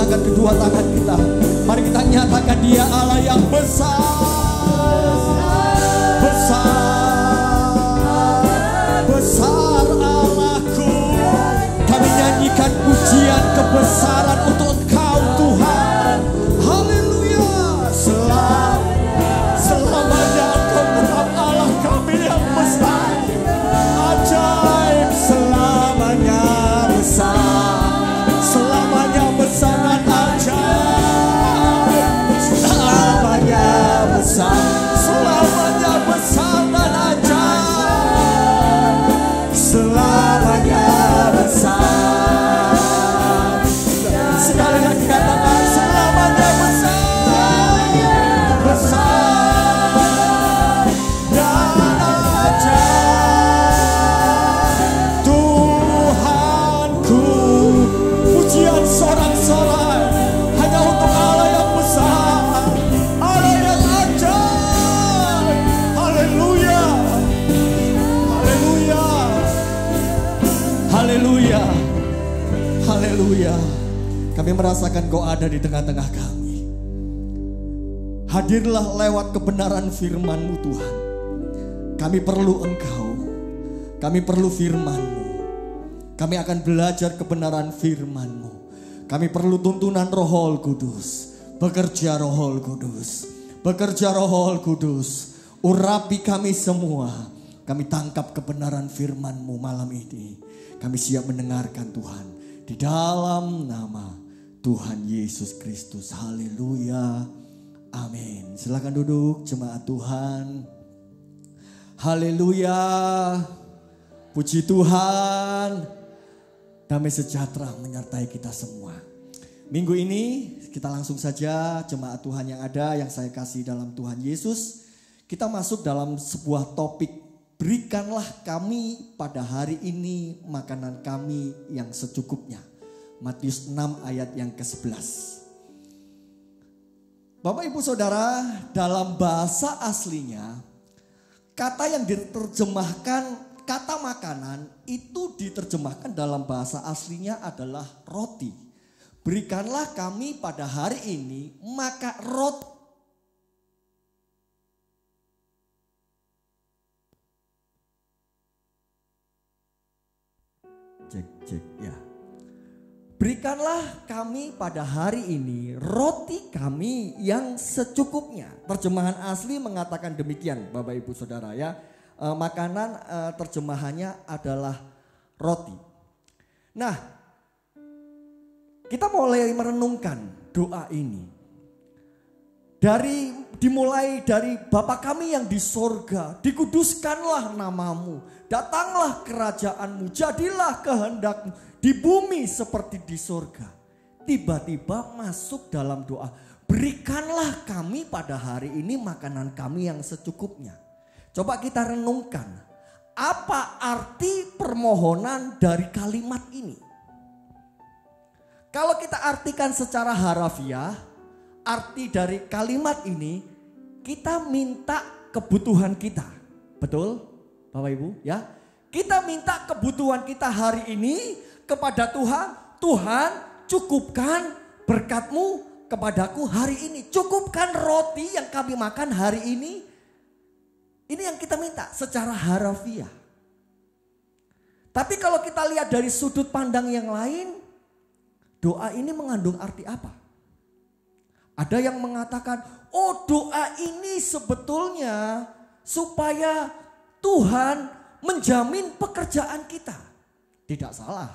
angkat kedua tangan kita. Mari kita nyatakan Dia Allah yang besar. Besar, besar Allahku. Kami nyanyikan pujian kebesaran untuk Engkau Tuhan. Haleluya. Selamanya Engkau tetap Allah kami yang besar. Ajaib, selamanya besar. Selamanya besar dan ajaib. Selamanya besar. Selamanya besar dan ajaib. Selamanya besar. Sekali lagi katakan selamanya besar. Besar dan ajaib. Tuhanku. Pujian sorak-sorai hanya untuk Allah yang besar, Allah yang ajaib. Haleluya. Haleluya. Haleluya. Haleluya. Kami merasakan Kau ada di tengah-tengah kami. Hadirlah lewat kebenaran firman-Mu Tuhan. Kami perlu Engkau. Kami perlu firman-Mu. Kami akan belajar kebenaran firman-Mu. Kami perlu tuntunan Roh Kudus. Bekerja Roh Kudus. Bekerja Roh Kudus. Urapi kami semua. Kami tangkap kebenaran firman-Mu malam ini. Kami siap mendengarkan Tuhan. Di dalam nama Tuhan Yesus Kristus. Haleluya. Amin. Silakan duduk jemaat Tuhan. Haleluya. Puji Tuhan. Damai sejahtera menyertai kita semua. Minggu ini kita langsung saja jemaat Tuhan yang ada, yang saya kasih dalam Tuhan Yesus. Kita masuk dalam sebuah topik. Berikanlah kami pada hari ini makanan kami yang secukupnya. Matius 6 ayat yang ke-11. Bapak Ibu Saudara, dalam bahasa aslinya kata yang diterjemahkan kata makanan itu diterjemahkan dalam bahasa aslinya adalah roti. Berikanlah kami pada hari ini maka roti. Cek ya. Berikanlah kami pada hari ini roti kami yang secukupnya. Terjemahan asli mengatakan demikian Bapak Ibu Saudara ya. Makanan terjemahannya adalah roti. Nah, kita mulai merenungkan doa ini. Dimulai dari Bapa kami yang di sorga, dikuduskanlah namamu, datanglah kerajaanmu, jadilah kehendakmu di bumi seperti di sorga. Tiba-tiba masuk dalam doa, berikanlah kami pada hari ini makanan kami yang secukupnya. Coba kita renungkan, apa arti permohonan dari kalimat ini? Kalau kita artikan secara harafiah, arti dari kalimat ini, kita minta kebutuhan kita. Betul Bapak Ibu ya? Kita minta kebutuhan kita hari ini kepada Tuhan. Tuhan, cukupkan berkat-Mu kepadaku hari ini. Cukupkan roti yang kami makan hari ini. Ini yang kita minta secara harafiah. Tapi kalau kita lihat dari sudut pandang yang lain, doa ini mengandung arti apa? Ada yang mengatakan, oh doa ini sebetulnya supaya Tuhan menjamin pekerjaan kita. Tidak salah.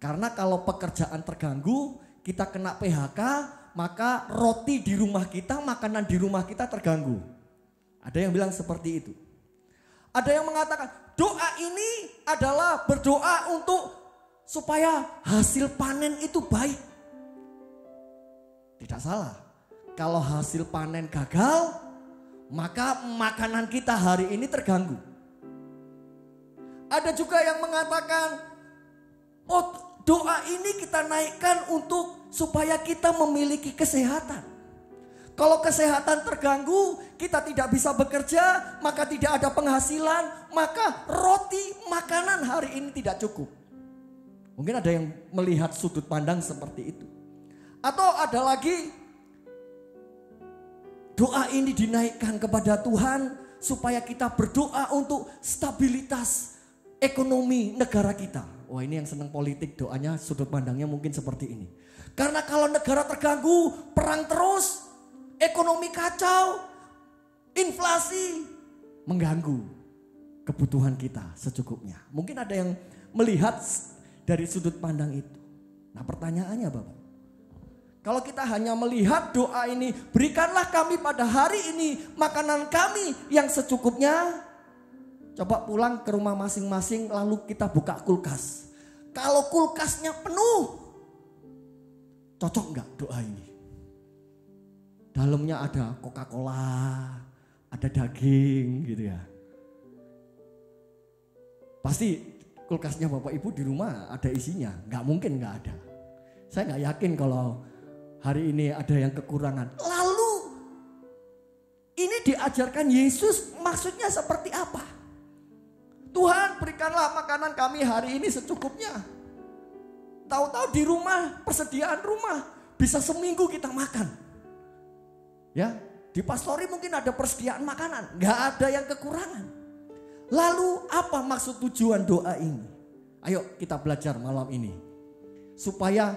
Karena kalau pekerjaan terganggu, kita kena PHK, maka roti di rumah kita, makanan di rumah kita terganggu. Ada yang bilang seperti itu. Ada yang mengatakan doa ini adalah berdoa untuk supaya hasil panen itu baik. Tidak salah. Kalau hasil panen gagal, maka makanan kita hari ini terganggu. Ada juga yang mengatakan, oh doa ini kita naikkan untuk supaya kita memiliki kesehatan. Kalau kesehatan terganggu, kita tidak bisa bekerja, maka tidak ada penghasilan, maka roti makanan hari ini tidak cukup. Mungkin ada yang melihat sudut pandang seperti itu. Atau ada lagi, doa ini dinaikkan kepada Tuhan supaya kita berdoa untuk stabilitas ekonomi negara kita. Wah, ini yang senang politik, doanya sudut pandangnya mungkin seperti ini. Karena kalau negara terganggu, perang terus, ekonomi kacau, inflasi mengganggu kebutuhan kita secukupnya. Mungkin ada yang melihat dari sudut pandang itu. Nah, pertanyaannya Bapak, kalau kita hanya melihat doa ini, berikanlah kami pada hari ini makanan kami yang secukupnya. Coba pulang ke rumah masing-masing lalu kita buka kulkas. Kalau kulkasnya penuh, cocok nggak doa ini? Dalamnya ada Coca-Cola, ada daging gitu ya. Pasti kulkasnya Bapak Ibu di rumah ada isinya, nggak mungkin nggak ada. Saya nggak yakin kalau hari ini ada yang kekurangan. Lalu ini diajarkan Yesus maksudnya seperti apa? Tuhan, berikanlah makanan kami hari ini secukupnya. Tahu-tahu di rumah, persediaan rumah bisa seminggu kita makan. Ya, di pastori mungkin ada persediaan makanan, nggak ada yang kekurangan. Lalu apa maksud tujuan doa ini? Ayo kita belajar malam ini. Supaya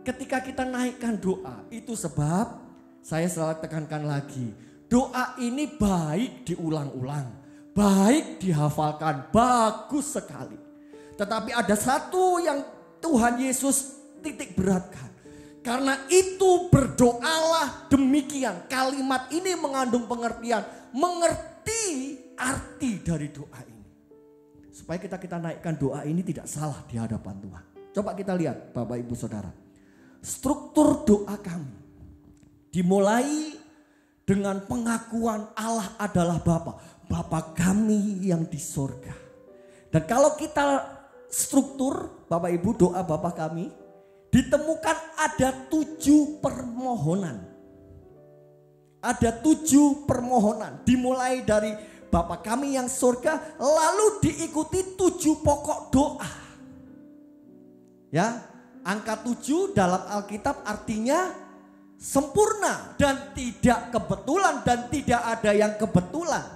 ketika kita naikkan doa, itu sebab saya selalu tekankan lagi. Doa ini baik diulang-ulang, baik dihafalkan, bagus sekali. Tetapi ada satu yang Tuhan Yesus titik beratkan. Karena itu berdoalah demikian. Kalimat ini mengandung pengertian. Mengerti arti dari doa ini. Supaya kita naikkan doa ini tidak salah di hadapan Tuhan. Coba kita lihat Bapak Ibu Saudara. Struktur doa kami dimulai dengan pengakuan Allah adalah Bapa. Bapa kami yang di sorga. Dan kalau kita struktur Bapak Ibu doa Bapa kami, ditemukan ada 7 permohonan. Ada 7 permohonan. Dimulai dari Bapa kami yang surga, lalu diikuti 7 pokok doa. Ya, angka 7 dalam Alkitab artinya sempurna dan tidak kebetulan dan tidak ada yang kebetulan.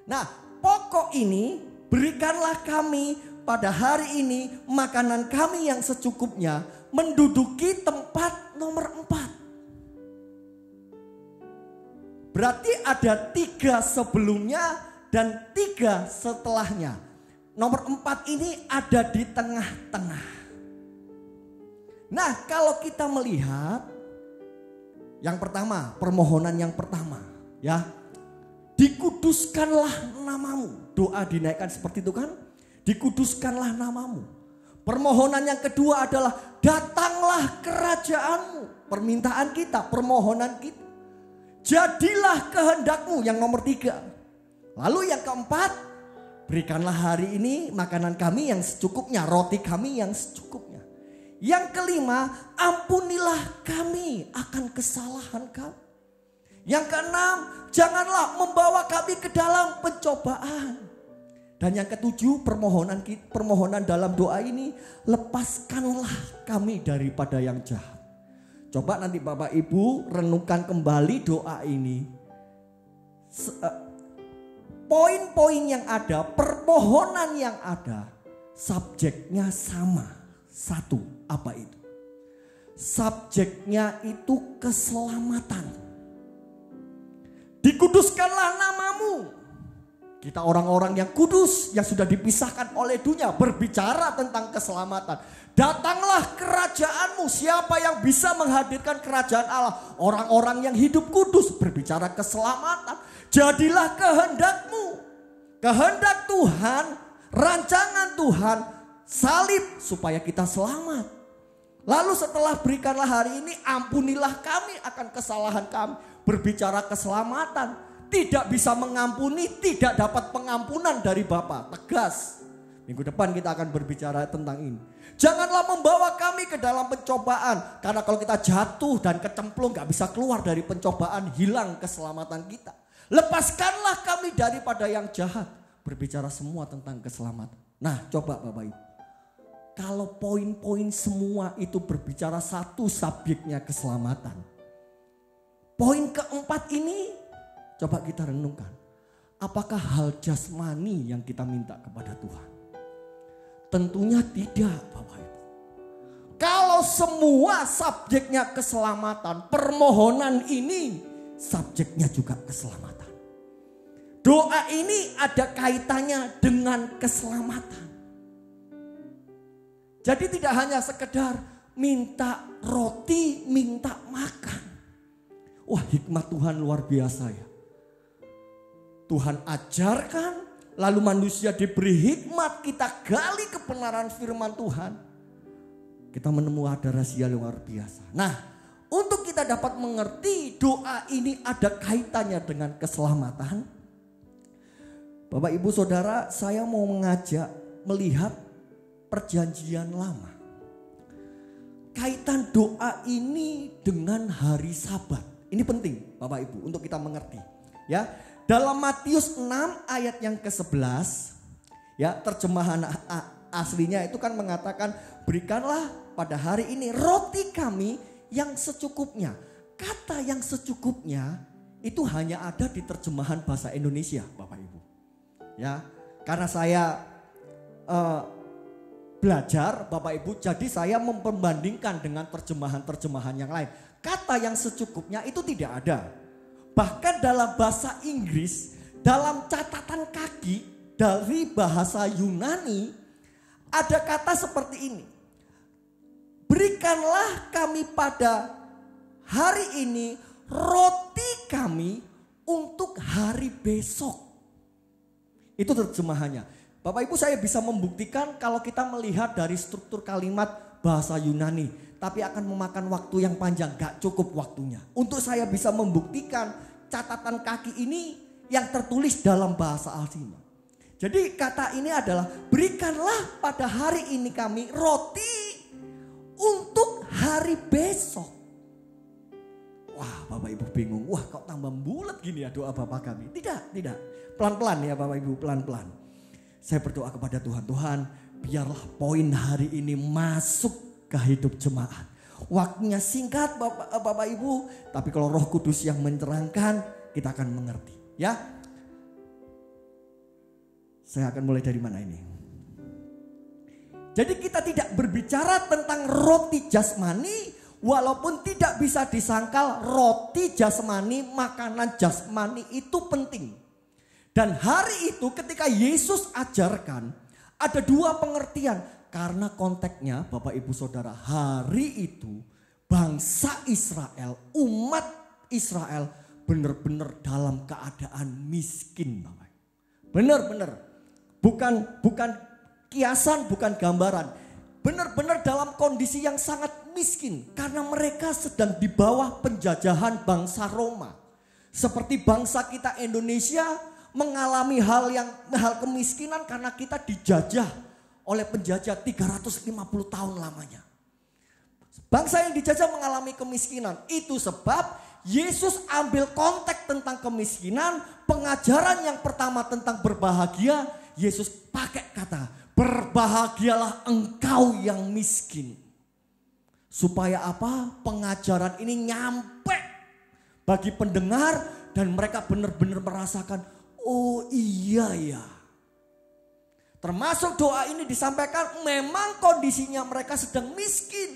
Nah, pokok ini berikanlah kami pada hari ini makanan kami yang secukupnya, menduduki tempat nomor 4. Berarti ada 3 sebelumnya dan 3 setelahnya. Nomor 4 ini ada di tengah-tengah. Nah, kalau kita melihat yang pertama, permohonan yang pertama, ya. Dikuduskanlah namamu. Doa dinaikkan seperti itu kan? Dikuduskanlah namamu. Permohonan yang kedua adalah datanglah kerajaanmu. Permintaan kita, permohonan kita. Jadilah kehendakmu yang nomor 3. Lalu yang keempat, berikanlah hari ini makanan kami yang secukupnya, roti kami yang secukupnya. Yang kelima, ampunilah kami akan kesalahan kami. Yang keenam, janganlah membawa kami ke dalam pencobaan. Dan yang ketujuh, permohonan dalam doa ini, lepaskanlah kami daripada yang jahat. Coba nanti Bapak Ibu renungkan kembali doa ini. Poin-poin yang ada, permohonan yang ada, subjeknya sama. Satu, apa itu? Subjeknya itu keselamatan. Dikuduskanlah namamu. Kita orang-orang yang kudus, yang sudah dipisahkan oleh dunia, berbicara tentang keselamatan. Datanglah kerajaanmu. Siapa yang bisa menghadirkan kerajaan Allah? Orang-orang yang hidup kudus, berbicara keselamatan. Jadilah kehendakmu. Kehendak Tuhan, rancangan Tuhan, salib supaya kita selamat. Lalu setelah berikanlah hari ini, ampunilah kami akan kesalahan kami. Berbicara keselamatan, tidak bisa mengampuni, tidak dapat pengampunan dari Bapa. Tegas. Minggu depan kita akan berbicara tentang ini. Janganlah membawa kami ke dalam pencobaan. Karena kalau kita jatuh dan kecemplung, gak bisa keluar dari pencobaan, hilang keselamatan kita. Lepaskanlah kami daripada yang jahat. Berbicara semua tentang keselamatan. Nah, coba Bapak Ibu. kalau poin-poin semua itu berbicara satu subjeknya keselamatan. Poin keempat ini coba kita renungkan. Apakah hal jasmani yang kita minta kepada Tuhan? Tentunya tidak, Bapak Ibu. Kalau semua subjeknya keselamatan, permohonan ini subjeknya juga keselamatan. Doa ini ada kaitannya dengan keselamatan. Jadi tidak hanya sekedar minta roti, minta makan. Wah, hikmat Tuhan luar biasa ya. Tuhan ajarkan, lalu manusia diberi hikmat, kita gali kebenaran firman Tuhan. Kita menemukan ada rahasia luar biasa. Nah, untuk kita dapat mengerti doa ini ada kaitannya dengan keselamatan. Bapak Ibu Saudara, saya mau mengajak melihat perjanjian lama. Kaitan doa ini dengan hari Sabat. Ini penting Bapak Ibu untuk kita mengerti. Ya, dalam Matius 6 ayat yang ke-11, ya, terjemahan aslinya itu kan mengatakan, berikanlah pada hari ini roti kami yang secukupnya. Kata yang secukupnya itu hanya ada di terjemahan bahasa Indonesia, Bapak Ibu. Ya, karena saya belajar Bapak Ibu, jadi saya membandingkan dengan terjemahan-terjemahan yang lain. Kata yang secukupnya itu tidak ada. Bahkan dalam bahasa Inggris, dalam catatan kaki dari bahasa Yunani, ada kata seperti ini. Berikanlah kami pada hari ini roti kami untuk hari besok. Itu terjemahannya. Bapak Ibu, saya bisa membuktikan kalau kita melihat dari struktur kalimat bahasa Yunani. Tapi akan memakan waktu yang panjang, gak cukup waktunya. Untuk saya bisa membuktikan catatan kaki ini yang tertulis dalam bahasa aslinya. Jadi kata ini adalah, berikanlah pada hari ini kami roti untuk hari besok. Wah, Bapak Ibu bingung. Wah, kok tambah bulat gini ya doa Bapak kami. Tidak. Pelan-pelan ya Bapak Ibu, pelan-pelan. Saya berdoa kepada Tuhan. Tuhan, biarlah poin hari ini masuk ke hidup jemaat. Waktunya singkat Bapak Ibu, tapi kalau Roh Kudus yang menerangkan, kita akan mengerti. Ya, saya akan mulai dari mana ini? Jadi kita tidak berbicara tentang roti jasmani, walaupun tidak bisa disangkal roti jasmani, makanan jasmani itu penting. Dan hari itu ketika Yesus ajarkan, ada dua pengertian. Karena konteksnya Bapak Ibu Saudara, hari itu bangsa Israel, umat Israel benar-benar dalam keadaan miskin, Bapak. Benar-benar. Bukan kiasan, bukan gambaran. Benar-benar dalam kondisi yang sangat miskin karena mereka sedang di bawah penjajahan bangsa Roma. Seperti bangsa kita Indonesia mengalami hal kemiskinan karena kita dijajah oleh penjajah 350 tahun lamanya. Bangsa yang dijajah mengalami kemiskinan. Itu sebab Yesus ambil konteks tentang kemiskinan. Pengajaran yang pertama tentang berbahagia, Yesus pakai kata, berbahagialah engkau yang miskin. Supaya apa? Pengajaran ini nyampe bagi pendengar dan mereka benar-benar merasakan, oh iya ya. Termasuk doa ini disampaikan memang kondisinya mereka sedang miskin.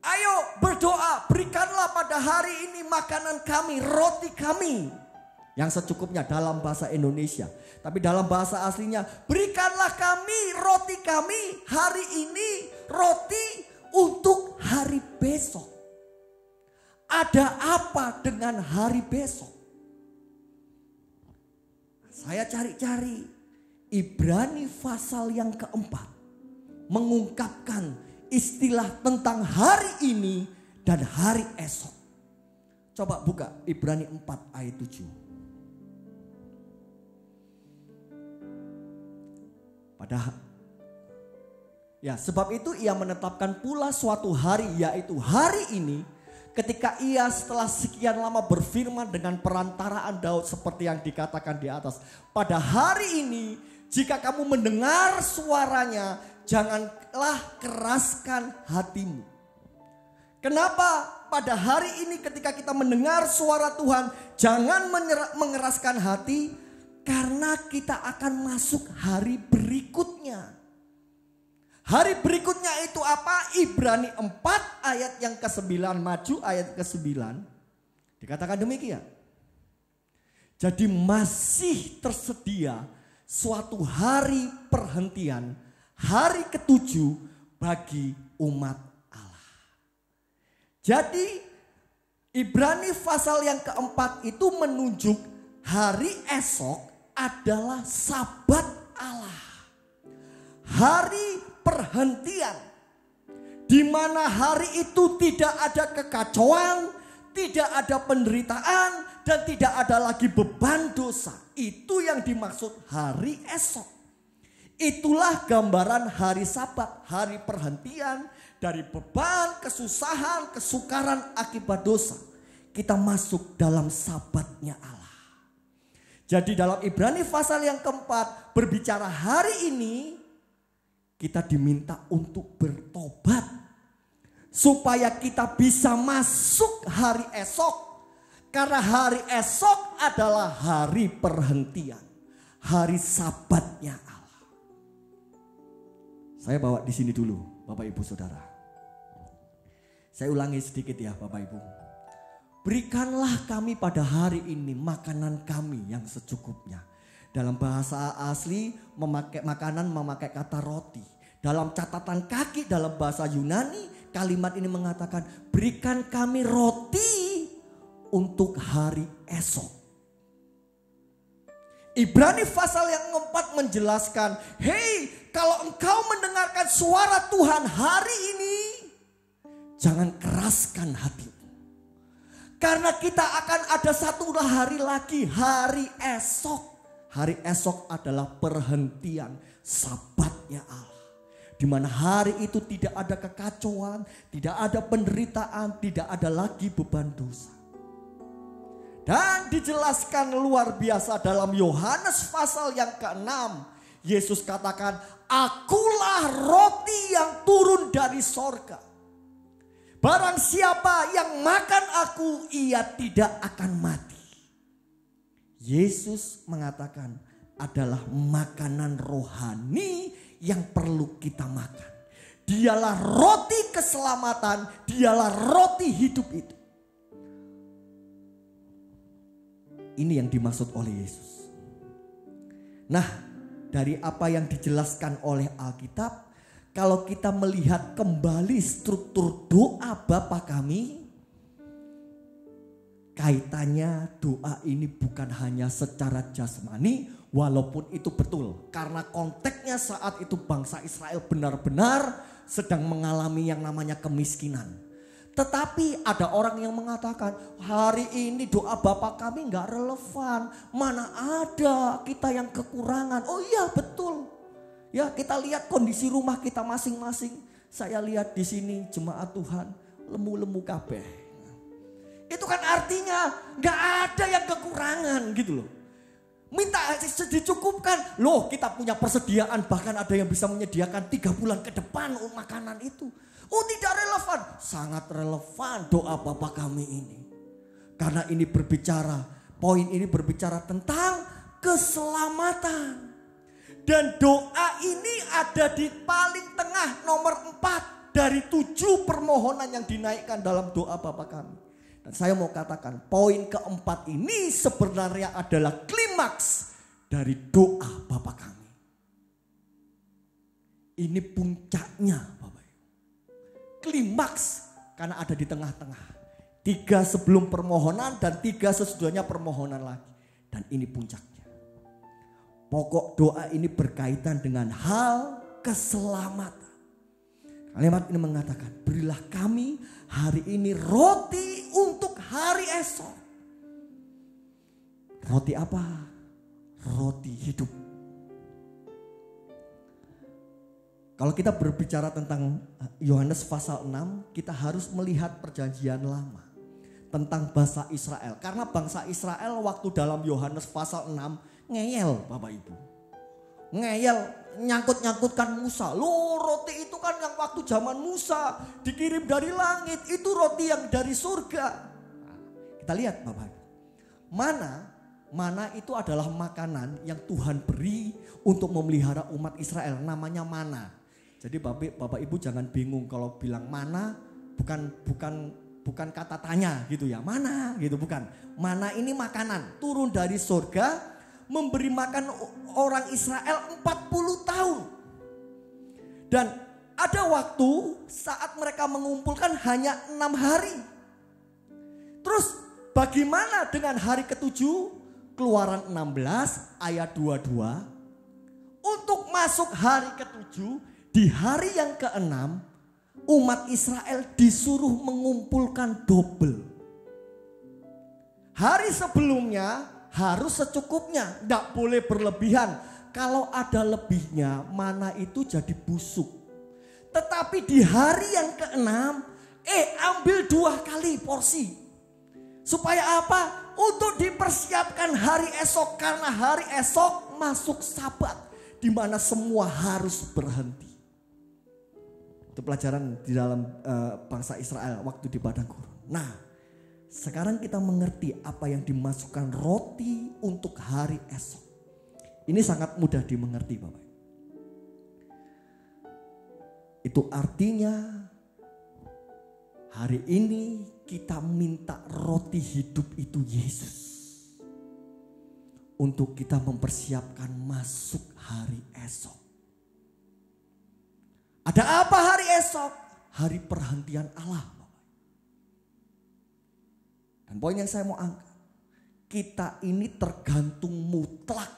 Ayo berdoa, berikanlah pada hari ini makanan kami, roti kami. Yang secukupnya dalam bahasa Indonesia. Tapi dalam bahasa aslinya, berikanlah kami roti kami hari ini, roti untuk hari besok. Ada apa dengan hari besok? Saya cari-cari. Ibrani pasal yang keempat mengungkapkan istilah tentang hari ini dan hari esok. Coba buka Ibrani 4 ayat 7. Padahal ya, sebab itu ia menetapkan pula suatu hari, yaitu hari ini, ketika ia setelah sekian lama berfirman dengan perantaraan Daud seperti yang dikatakan di atas. Pada hari ini, jika kamu mendengar suaranya, janganlah keraskan hatimu. Kenapa pada hari ini ketika kita mendengar suara Tuhan, jangan mengeraskan hati, karena kita akan masuk hari berikutnya. Hari berikutnya itu apa? Ibrani 4 ayat yang ke-9, maju ayat ke-9. Dikatakan demikian. Jadi masih tersedia suatu hari perhentian, hari ke-7 bagi umat Allah. Jadi Ibrani pasal yang ke-4 itu menunjuk hari esok adalah Sabat Allah. Hari perhentian, di mana hari itu tidak ada kekacauan, tidak ada penderitaan, dan tidak ada lagi beban dosa. Itu yang dimaksud hari esok. Itulah gambaran hari Sabat, hari perhentian dari beban, kesusahan, kesukaran akibat dosa. Kita masuk dalam Sabatnya Allah. Jadi dalam Ibrani pasal yang ke-4 berbicara hari ini, kita diminta untuk bertobat supaya kita bisa masuk hari esok, karena hari esok adalah hari perhentian, hari Sabatnya Allah. Saya bawa di sini dulu, Bapak Ibu Saudara. Saya ulangi sedikit ya, Bapak Ibu. Berikanlah kami pada hari ini makanan kami yang secukupnya. Dalam bahasa asli memakai kata roti. Dalam catatan kaki dalam bahasa Yunani kalimat ini mengatakan berikan kami roti untuk hari esok. Ibrani pasal yang keempat menjelaskan, hei, kalau engkau mendengarkan suara Tuhan hari ini, jangan keraskan hatimu. Karena kita akan ada satu hari lagi, hari esok. Hari esok adalah perhentian Sabatnya Allah. Di mana hari itu tidak ada kekacauan, tidak ada penderitaan, tidak ada lagi beban dosa. Dan dijelaskan luar biasa dalam Yohanes pasal yang ke-6. Yesus katakan, akulah roti yang turun dari sorga. Barang siapa yang makan aku, ia tidak akan mati. Yesus mengatakan adalah makanan rohani yang perlu kita makan. Dialah roti keselamatan, dialah roti hidup itu. Ini yang dimaksud oleh Yesus. Nah, dari apa yang dijelaskan oleh Alkitab, kalau kita melihat kembali struktur doa Bapa kami, kaitannya doa ini bukan hanya secara jasmani, walaupun itu betul. Karena konteksnya saat itu bangsa Israel benar-benar sedang mengalami yang namanya kemiskinan. Tetapi ada orang yang mengatakan hari ini doa Bapa kami gak relevan. Mana ada kita yang kekurangan. Oh iya betul. Ya kita lihat kondisi rumah kita masing-masing. Saya lihat di sini jemaat Tuhan lemu-lemu kabeh. Itu kan artinya gak ada yang kekurangan gitu loh. Minta dicukupkan. Loh kita punya persediaan, bahkan ada yang bisa menyediakan 3 bulan ke depan makanan itu. Oh tidak relevan. Sangat relevan doa Bapa kami ini. Karena ini berbicara, poin ini berbicara tentang keselamatan. Dan doa ini ada di paling tengah nomor 4 dari 7 permohonan yang dinaikkan dalam doa Bapa kami. Dan saya mau katakan poin keempat ini sebenarnya adalah klimaks dari doa Bapa kami. Ini puncaknya Bapak Ibu. Klimaks karena ada di tengah-tengah. 3 sebelum permohonan dan 3 sesudahnya permohonan lagi. Dan ini puncaknya. Pokok doa ini berkaitan dengan hal keselamatan. Kalimat ini mengatakan, berilah kami hari ini roti untuk hari esok. Roti apa? Roti hidup. Kalau kita berbicara tentang Yohanes pasal 6, kita harus melihat perjanjian lama. Tentang bangsa Israel. Karena bangsa Israel waktu dalam Yohanes pasal 6 ngeyel Bapak Ibu. Ngeyel nyangkut-nyangkutkan Musa. Loh, roti itu kan yang waktu zaman Musa dikirim dari langit. Itu roti yang dari surga. Nah, kita lihat Bapak. Mana itu adalah makanan yang Tuhan beri untuk memelihara umat Israel. Namanya mana. Jadi Bapak Ibu jangan bingung kalau bilang mana bukan kata tanya gitu ya. Mana gitu bukan. Mana ini makanan turun dari surga memberi makan orang Israel 40 tahun. Dan ada waktu saat mereka mengumpulkan hanya 6 hari. Terus bagaimana dengan hari ke-7? Keluaran 16 ayat 22. Untuk masuk hari ke-7, di hari yang ke-6 umat Israel disuruh mengumpulkan double. Hari sebelumnya harus secukupnya, tidak boleh berlebihan. Kalau ada lebihnya, mana itu jadi busuk. Tetapi di hari yang ke-6, ambil 2 kali porsi. Supaya apa? Untuk dipersiapkan hari esok. Karena hari esok masuk Sabat, di mana semua harus berhenti. Itu pelajaran di dalam bangsa Israel waktu di padang gurun. Nah, sekarang kita mengerti apa yang dimasukkan roti untuk hari esok. Ini sangat mudah dimengerti Bapak. Itu artinya hari ini kita minta roti hidup itu Yesus. Untuk kita mempersiapkan masuk hari esok. Ada apa hari esok? Hari perhentian Allah. Dan poin yang saya mau angkat. Kita ini tergantung mutlak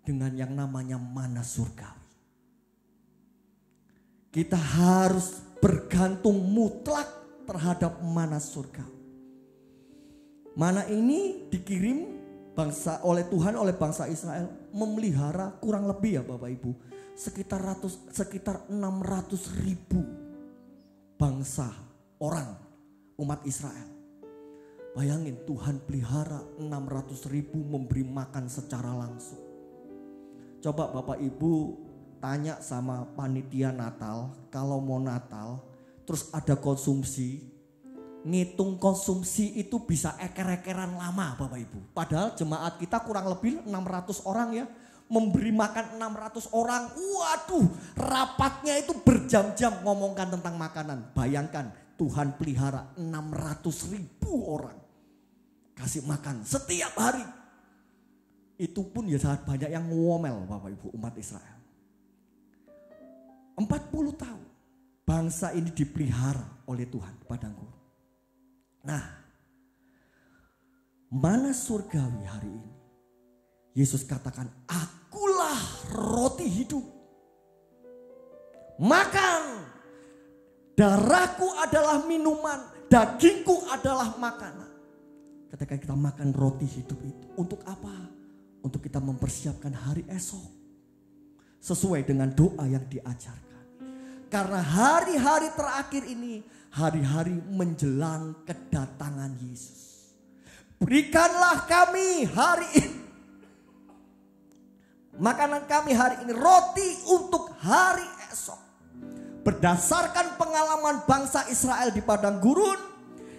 dengan yang namanya mana surgawi. Kita harus bergantung mutlak terhadap mana surgawi. Mana ini dikirim oleh Tuhan, oleh bangsa Israel. Memelihara kurang lebih ya Bapak Ibu. Sekitar 600.000 bangsa orang umat Israel. Bayangin Tuhan pelihara 600.000 memberi makan secara langsung. Coba Bapak Ibu tanya sama panitia Natal, kalau mau Natal terus ada konsumsi, ngitung konsumsi itu bisa eker-ekeran lama Bapak Ibu. Padahal jemaat kita kurang lebih 600 orang ya. Memberi makan 600 orang. Waduh, rapatnya itu berjam-jam ngomongkan tentang makanan. Bayangkan Tuhan pelihara 600.000 orang. Kasih makan setiap hari. Itu pun ya sangat banyak yang ngomel Bapak Ibu umat Israel. 40 tahun bangsa ini dipelihara oleh Tuhan di padang gurun. Nah, mana surgawi hari ini? Yesus katakan, akulah roti hidup. Makan, darahku adalah minuman, dagingku adalah makanan. Ketika kita makan roti hidup itu, untuk apa? Untuk kita mempersiapkan hari esok. Sesuai dengan doa yang diajarkan. Karena hari-hari terakhir ini, hari-hari menjelang kedatangan Yesus. Berikanlah kami hari ini makanan kami hari ini, roti untuk hari esok. Berdasarkan pengalaman bangsa Israel di padang gurun,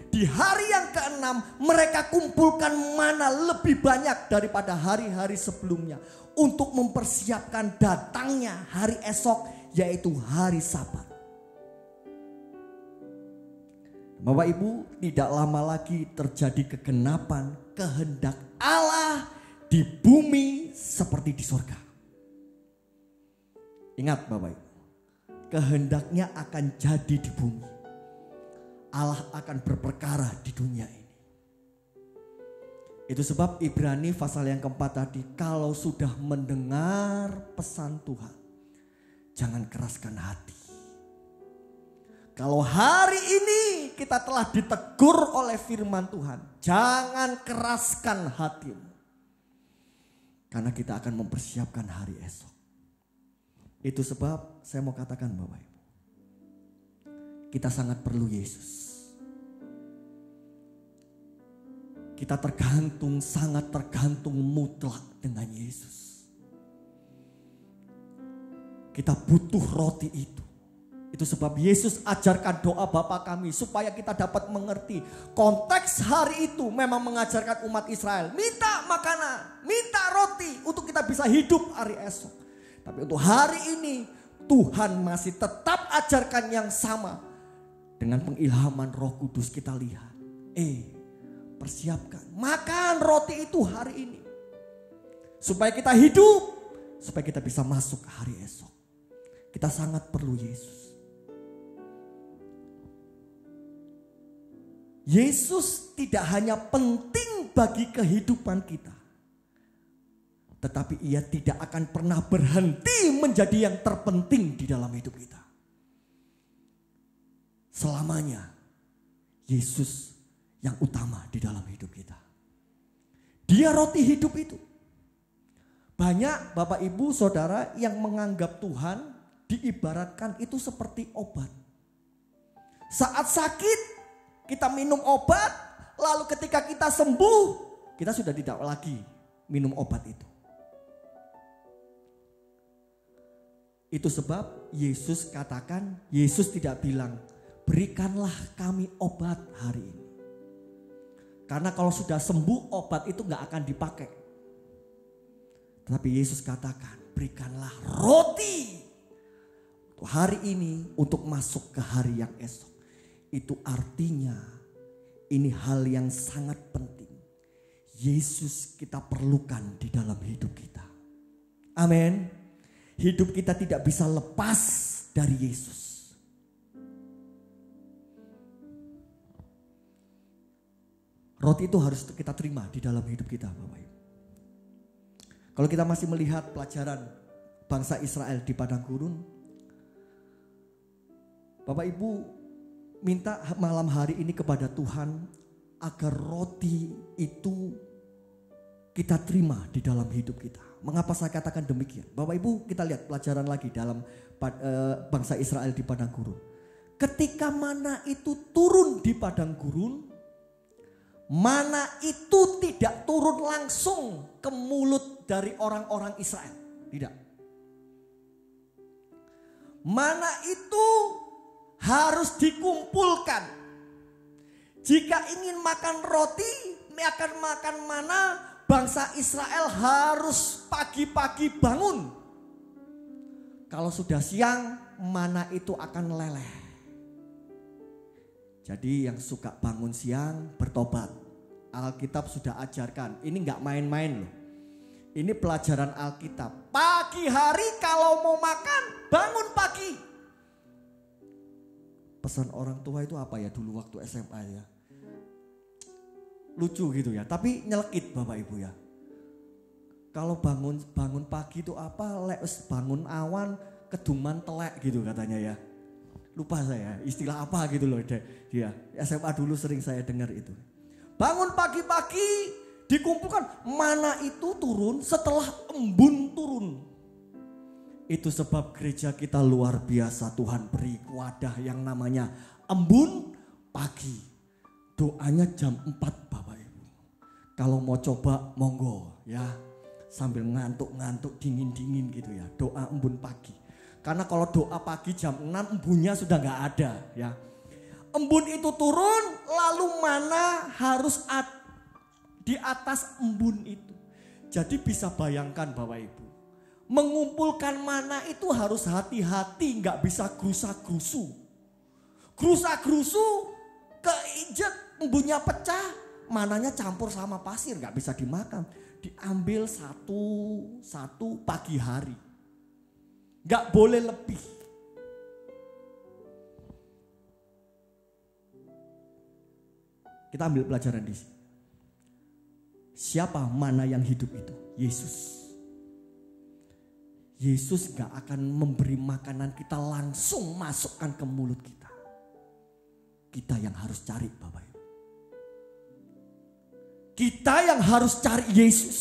di hari yang ke-6 mereka kumpulkan mana lebih banyak daripada hari-hari sebelumnya. Untuk mempersiapkan datangnya hari esok, yaitu hari Sabat. Bapak Ibu, tidak lama lagi terjadi kegenapan kehendak Allah di bumi seperti di surga. Ingat Bapak Ibu, kehendaknya akan jadi di bumi. Allah akan berperkara di dunia ini. Itu sebab Ibrani pasal yang keempat tadi, kalau sudah mendengar pesan Tuhan, jangan keraskan hati. Kalau hari ini kita telah ditegur oleh firman Tuhan, jangan keraskan hatimu. Karena kita akan mempersiapkan hari esok. Itu sebab saya mau katakan Bapak Ibu, kita sangat perlu Yesus. Kita sangat tergantung mutlak dengan Yesus. Kita butuh roti itu. Itu sebab Yesus ajarkan doa Bapa kami supaya kita dapat mengerti. Konteks hari itu memang mengajarkan umat Israel. Minta makanan, minta roti untuk kita bisa hidup hari esok. Tapi untuk hari ini Tuhan masih tetap ajarkan yang sama. Dengan pengilhaman Roh Kudus kita lihat. Persiapkan. Makan roti itu hari ini. Supaya kita hidup. Supaya kita bisa masuk ke hari esok. Kita sangat perlu Yesus. Yesus tidak hanya penting bagi kehidupan kita. Tetapi ia tidak akan pernah berhenti menjadi yang terpenting di dalam hidup kita. Selamanya Yesus yang utama di dalam hidup kita. Dia roti hidup itu. Banyak Bapak Ibu Saudara yang menganggap Tuhan diibaratkan itu seperti obat. Saat sakit kita minum obat, lalu ketika kita sembuh, kita sudah tidak lagi minum obat itu. Itu sebab Yesus katakan, Yesus tidak bilang, berikanlah kami obat hari ini. Karena kalau sudah sembuh, obat itu gak akan dipakai. Tetapi Yesus katakan, berikanlah roti untuk hari ini, untuk masuk ke hari yang esok. Itu artinya ini hal yang sangat penting. Yesus kita perlukan di dalam hidup kita. Amin. Hidup kita tidak bisa lepas dari Yesus. Roti itu harus kita terima di dalam hidup kita, Bapak Ibu. Kalau kita masih melihat pelajaran bangsa Israel di padang gurun, Bapak Ibu minta malam hari ini kepada Tuhan agar roti itu kita terima di dalam hidup kita. Mengapa saya katakan demikian? Bapak Ibu kita lihat pelajaran lagi dalam bangsa Israel di padang gurun. Ketika mana itu turun di padang gurun, mana itu tidak turun langsung ke mulut dari orang-orang Israel. Tidak. Mana itu harus dikumpulkan. Jika ingin makan roti, akan makan mana, bangsa Israel harus pagi-pagi bangun. Kalau sudah siang, mana itu akan meleleh. Jadi yang suka bangun siang bertobat. Alkitab sudah ajarkan. Ini nggak main-main loh. Ini pelajaran Alkitab. Pagi hari kalau mau makan, bangun pagi. Pesan orang tua itu apa ya dulu waktu SMA ya. Lucu gitu ya, tapi nyelekit Bapak Ibu ya. Kalau bangun pagi itu apa? Bangun awan, keduman telek gitu katanya ya. Lupa saya istilah apa gitu loh dia. SMA dulu sering saya dengar itu. Bangun pagi-pagi dikumpulkan, mana itu turun setelah embun turun. Itu sebab gereja kita luar biasa, Tuhan beri wadah yang namanya embun pagi. Doanya jam 4 Bapak Ibu. Kalau mau coba monggo ya. Sambil ngantuk-ngantuk dingin-dingin gitu ya. Doa embun pagi. Karena kalau doa pagi jam 6 embunnya sudah gak ada ya. Embun itu turun lalu mana harus di atas embun itu. Jadi bisa bayangkan Bapak Ibu. Mengumpulkan mana itu harus hati-hati, nggak bisa gerusa-gerusu. Gerusa-gerusu, keinjek, embunnya pecah, mananya campur sama pasir, nggak bisa dimakan. Diambil satu pagi hari, nggak boleh lebih. Kita ambil pelajaran di sini. Siapa mana yang hidup itu? Yesus. Yesus gak akan memberi makanan kita langsung masukkan ke mulut kita. Kita yang harus cari Bapak Ibu. Kita yang harus cari Yesus.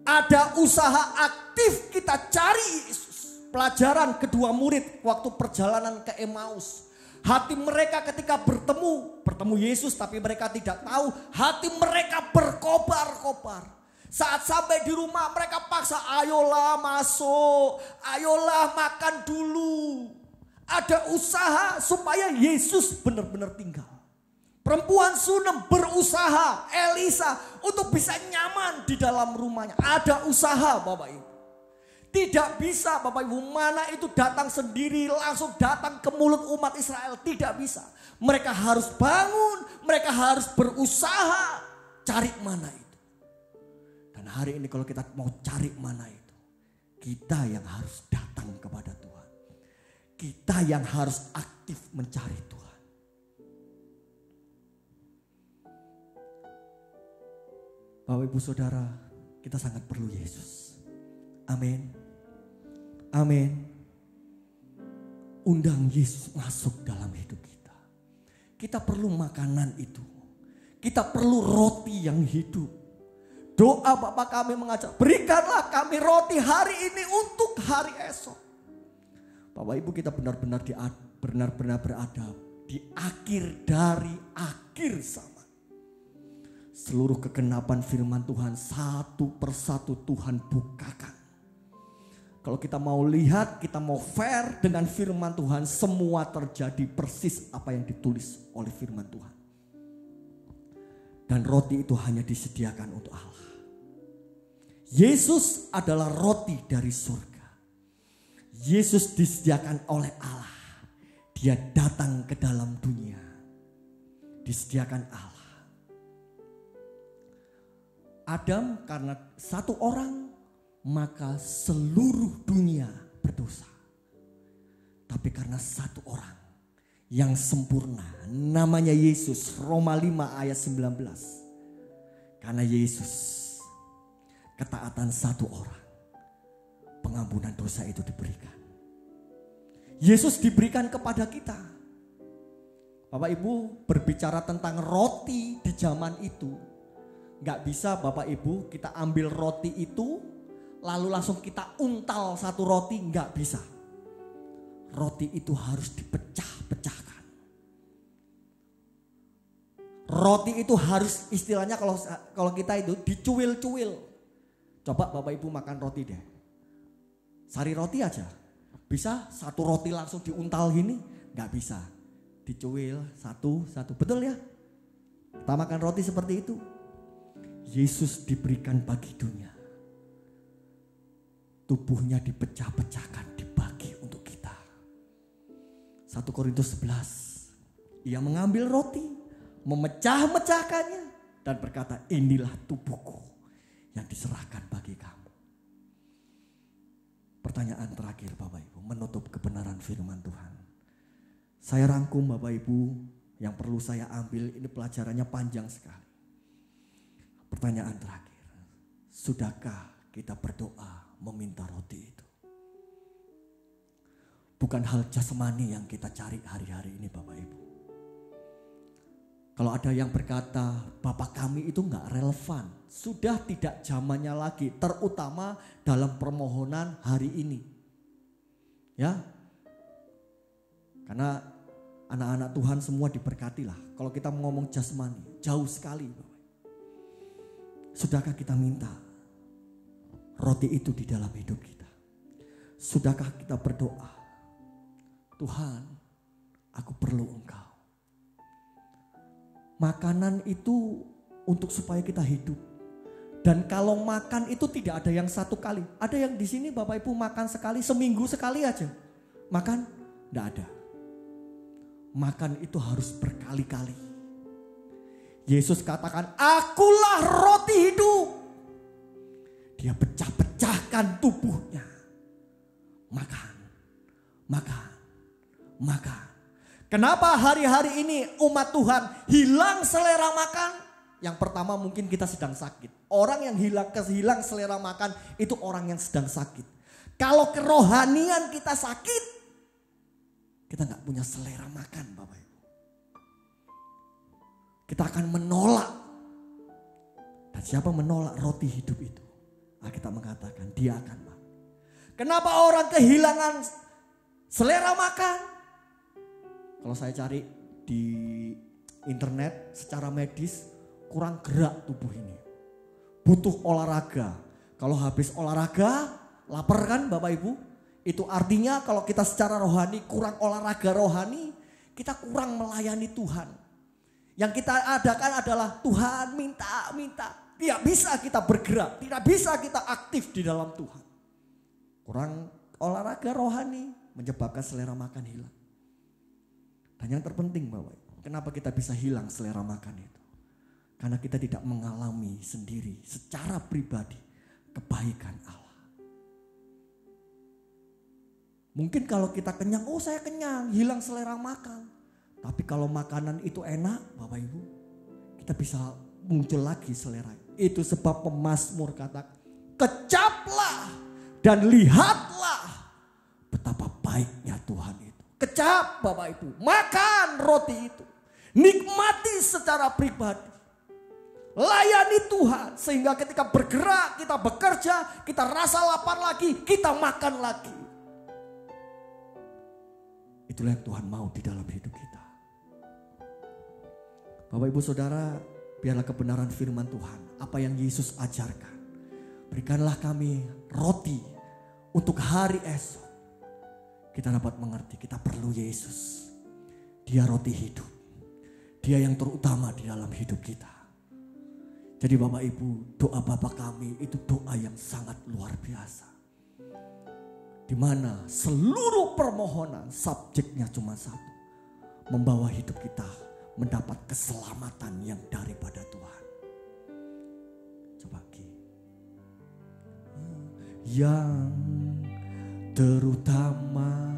Ada usaha aktif kita cari Yesus. Pelajaran kedua murid waktu perjalanan ke Emmaus. Hati mereka ketika bertemu Yesus tapi mereka tidak tahu. Hati mereka berkobar-kobar. Saat sampai di rumah mereka paksa, ayolah masuk, ayolah makan dulu. Ada usaha supaya Yesus benar-benar tinggal. Perempuan Sunem berusaha, Elisa, untuk bisa nyaman di dalam rumahnya. Ada usaha Bapak Ibu. Tidak bisa Bapak Ibu, mana itu datang sendiri langsung datang ke mulut umat Israel. Tidak bisa. Mereka harus bangun, mereka harus berusaha cari mana itu. Dan hari ini kalau kita mau cari mana itu, kita yang harus datang kepada Tuhan. Kita yang harus aktif mencari Tuhan. Bapak Ibu Saudara, kita sangat perlu Yesus. Amin. Amin. Undang Yesus masuk dalam hidup kita. Kita perlu makanan itu. Kita perlu roti yang hidup. Doa Bapa kami mengajak, berikanlah kami roti hari ini untuk hari esok. Bapak Ibu, kita benar-benar berada di akhir dari akhir zaman. Seluruh kegenapan firman Tuhan satu persatu Tuhan bukakan. Kalau kita mau lihat, kita mau fair dengan firman Tuhan, semua terjadi persis apa yang ditulis oleh firman Tuhan. Dan roti itu hanya disediakan untuk Allah. Yesus adalah roti dari surga. Yesus disediakan oleh Allah. Dia datang ke dalam dunia. Disediakan Allah. Adam karena satu orang, maka seluruh dunia berdosa. Tapi karena satu orang yang sempurna, namanya Yesus, Roma 5 ayat 19. Karena Yesus, ketaatan satu orang, pengampunan dosa itu diberikan. Yesus diberikan kepada kita. Bapak Ibu, berbicara tentang roti di zaman itu, gak bisa Bapak Ibu kita ambil roti itu lalu langsung kita untal satu roti, gak bisa. Roti itu harus dipecah-pecahkan. Roti itu harus istilahnya kalau kita itu dicuil-cuil. Coba Bapak Ibu makan roti deh. Sari roti aja. Bisa satu roti langsung diuntal gini? Gak bisa. Dicuil satu-satu. Betul ya? Kita makan roti seperti itu. Yesus diberikan bagi dunia. Tubuhnya dipecah-pecahkan, dibagi untuk kita. 1 Korintus 11. Ia mengambil roti, memecah-mecahkannya dan berkata, inilah tubuhku yang diserahkan bagi kamu. Pertanyaan terakhir Bapak Ibu, menutup kebenaran firman Tuhan. Saya rangkum Bapak Ibu, yang perlu saya ambil, ini pelajarannya panjang sekali. Pertanyaan terakhir, sudahkah kita berdoa meminta roti itu? Bukan hal jasmani yang kita cari hari-hari ini Bapak Ibu. Kalau ada yang berkata, Bapak kami itu gak relevan. Sudah tidak zamannya lagi. Terutama dalam permohonan hari ini. Ya. Karena anak-anak Tuhan semua diberkati lah. Kalau kita ngomong jasmani, jauh sekali. Sudahkah kita minta roti itu di dalam hidup kita? Sudahkah kita berdoa, Tuhan, aku perlu Engkau. Makanan itu untuk supaya kita hidup. Dan kalau makan itu tidak ada yang satu kali. Ada yang di sini Bapak Ibu makan sekali, seminggu sekali aja. Makan? Tidak ada. Makan itu harus berkali-kali. Yesus katakan, akulah roti hidup. Dia pecah-pecahkan tubuhnya. Makan, makan, makan. Kenapa hari-hari ini umat Tuhan hilang selera makan? Yang pertama mungkin kita sedang sakit. Orang yang hilang selera makan itu orang yang sedang sakit. Kalau kerohanian kita sakit, kita gak punya selera makan Bapak Ibu. Kita akan menolak. Dan siapa menolak roti hidup itu? Kita mengatakan dia akan makan. Kenapa orang kehilangan selera makan? Kalau saya cari di internet secara medis, kurang gerak tubuh ini. butuh olahraga. Kalau habis olahraga, lapar kan Bapak Ibu? Itu artinya kalau kita secara rohani kurang olahraga rohani, kita kurang melayani Tuhan. Yang kita adakan adalah Tuhan minta. Tidak bisa kita bergerak, tidak bisa kita aktif di dalam Tuhan. Kurang olahraga rohani menyebabkan selera makan hilang. Dan yang terpenting Bapak Ibu, kenapa kita bisa hilang selera makan itu? Karena kita tidak mengalami sendiri secara pribadi kebaikan Allah. Mungkin kalau kita kenyang, oh saya kenyang, hilang selera makan. Tapi kalau makanan itu enak Bapak Ibu, kita bisa muncul lagi selera. Itu sebab pemazmur kata, kecaplah dan lihatlah betapa baiknya Tuhan itu. Kecap Bapak Ibu, makan roti itu. Nikmati secara pribadi. Layani Tuhan sehingga ketika bergerak, kita bekerja, kita rasa lapar lagi, kita makan lagi. Itulah yang Tuhan mau di dalam hidup kita. Bapak Ibu Saudara, biarlah kebenaran firman Tuhan, apa yang Yesus ajarkan. Berikanlah kami roti untuk hari esok. Kita dapat mengerti, kita perlu Yesus. Dia roti hidup. Dia yang terutama di dalam hidup kita. Jadi Bapak Ibu, doa Bapa kami itu doa yang sangat luar biasa. Di mana seluruh permohonan subjeknya cuma satu. Membawa hidup kita mendapat keselamatan yang daripada Tuhan. Coba Ki. Yang terutama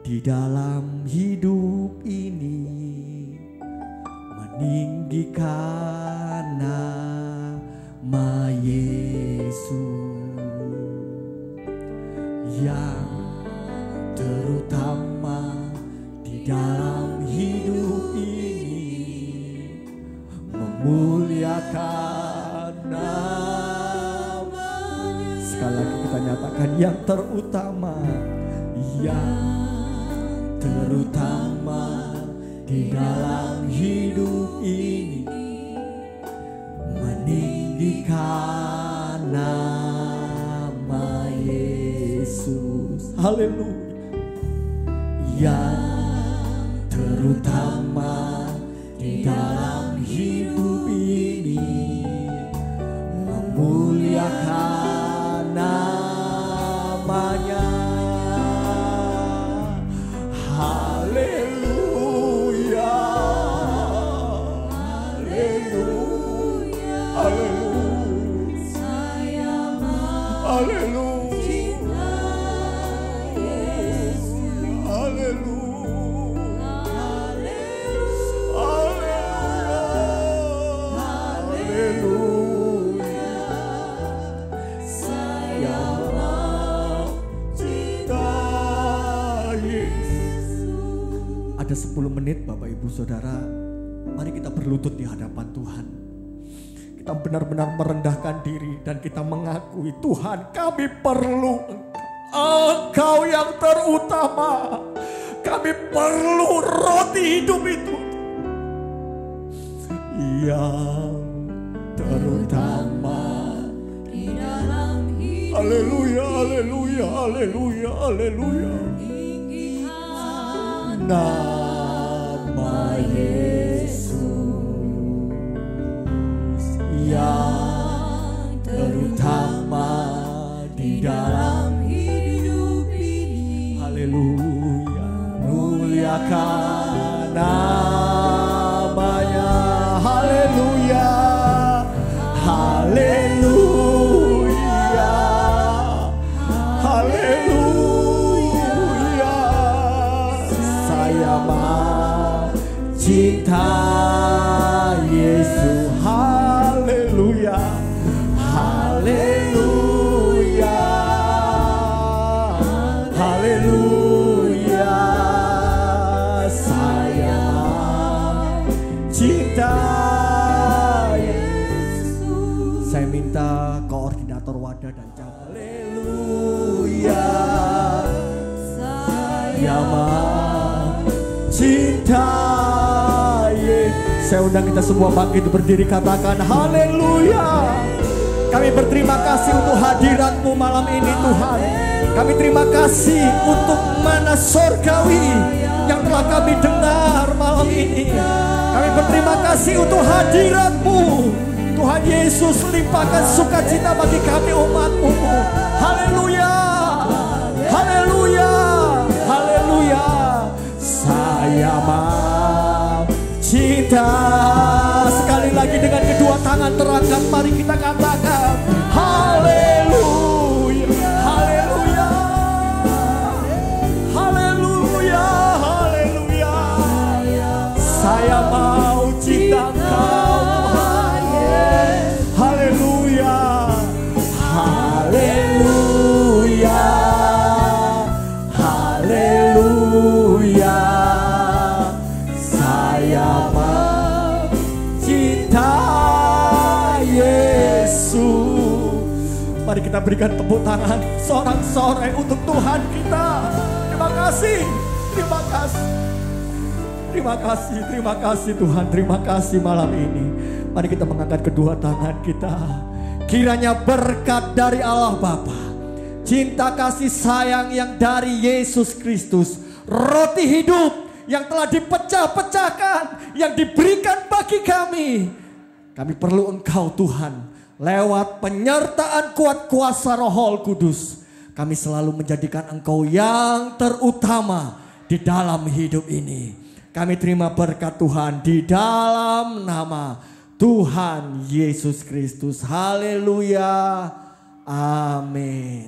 di dalam hidup ini meninggikan nama Yesus. Yang terutama di dalam hidup ini memuliakan nama. Sekali lagi kita nyatakan yang terutama di dalam hidup ini meninggikan nama Yesus. Haleluya. Yang terutama di dalam hidup ini memuliakan namanya. Haleluya. Haleluya. Haleluya. Haleluya. Ada 10 menit Bapak Ibu Saudara, mari kita berlutut di hadapan Tuhan. Kita benar-benar merendahkan diri dan kita mengakui, Tuhan kami perlu Engkau yang terutama. Kami perlu roti hidup itu yang terutama di dalam hidup. Haleluya, haleluya, haleluya, haleluya. Nama Yesus yang terutama di dalam hidup ini. Haleluya, muliakan namanya. Haleluya, haleluya, haleluya. Cinta Yesus, haleluya, haleluya, haleluya. Saya cinta Yesus. Saya minta koordinator wadah dan cabang. Haleluya, saya cinta. Saya undang kita semua bangkit berdiri, katakan haleluya. Kami berterima kasih untuk hadirat-Mu malam ini Tuhan. Kami terima kasih untuk mana sorgawi yang telah kami dengar malam ini. Kami berterima kasih untuk hadirat-Mu. Tuhan Yesus, limpahkan sukacita bagi kami umat-Mu. Haleluya, haleluya, haleluya. Saya mau cinta. Sekali lagi dengan kedua tangan terangkat, mari kita katakan haleluya, haleluya, haleluya, haleluya. Saya mau cinta Kau, haleluya, haleluya, haleluya. Saya mau cinta Yesus. Mari kita berikan tepuk tangan sorak-sorai untuk Tuhan kita. Terima kasih, terima kasih. Terima kasih, terima kasih Tuhan, terima kasih malam ini. Mari kita mengangkat kedua tangan kita. Kiranya berkat dari Allah Bapa, cinta kasih sayang yang dari Yesus Kristus, roti hidup yang telah dipecah-pecahkan, yang diberikan bagi kami. Kami perlu Engkau Tuhan, lewat penyertaan kuat kuasa Roh Kudus. Kami selalu menjadikan Engkau yang terutama di dalam hidup ini. Kami terima berkat Tuhan di dalam nama Tuhan Yesus Kristus. Haleluya. Amin.